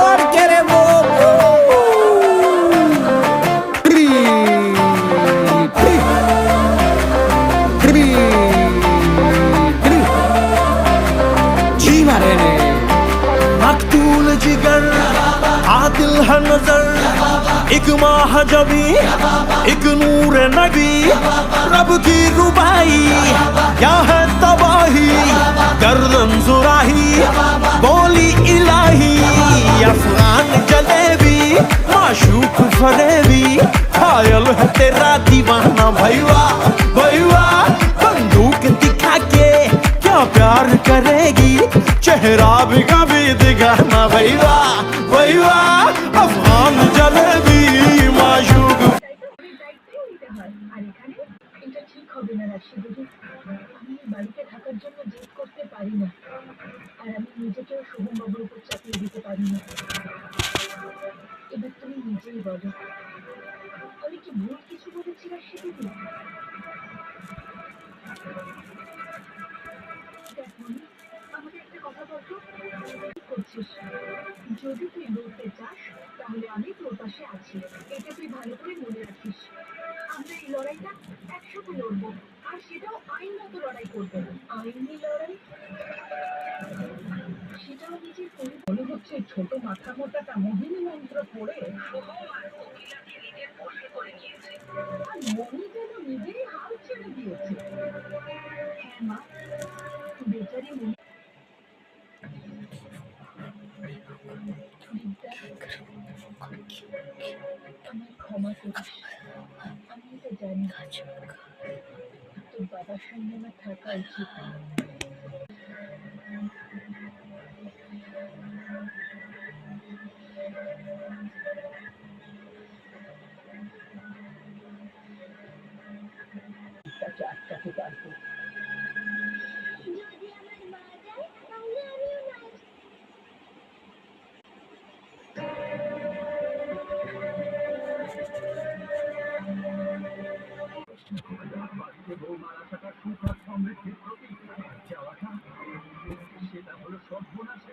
সম্পর্কের মুখ मकतूल जिगर आदिल है नजर एक माह जबी एक नूर नबी रब की रुबाई क्या है तबाही गर्दन सुराही बोली इलाही अफगान जलेबी माशूक फरेबी घायल है तेरा दीवाना भैया भैया बंदूक दिखा के क्या प्यार करेगी चेहरा भी कभी दिखाना भैया भैया अफगान जलेबी माशूक এটা ঠিক হবে না রাশি দিদি, আমি বাড়িতে থাকার জন্য জেদ করতে পারি না, আর আমি নিজেকেও শুভমবাবুর উপর চাপিয়ে দিতে পারি না। এবার তুমি নিজেই বলো, আমি কি ভুল কিছু বলেছি রাশি দিদি? দেখ মনি, আমাকে একটা কথা বলতো, কি করছিস? যদি তুই লড়তে চাস তাহলে আমি তোর পাশে আছি, এটা তুই ভালো করে মনে রাখিস। আমরা এই লড়াইটা একসাথে লড়বো, আর সেটাও আইনত লড়াই করবো। আইনি লড়াই, সেটাও নিজের মনে হচ্ছে ছোট মাথা মোটাটা মোহিনী মন্ত্র পড়ে সোহম আর কোকিলাকে নিজের বশে করে নিয়েছে, আর মনি যেন নিজেই হাল ছেড়ে দিয়েছে। হ্যাঁ মা, বেচারি মনি আমায় ক্ষমা করিস, আমি তো জানি তোর বাবার সঙ্গে আমার থাকা উচিত। তাকে আটকাতে পারবো। যদি আমার মা যায় তাহলে আমিও না। বৌমার আশাটা সুখ আর সমৃদ্ধির প্রতীক, যাওয়াটা সেটা হলো সর্বনাশ।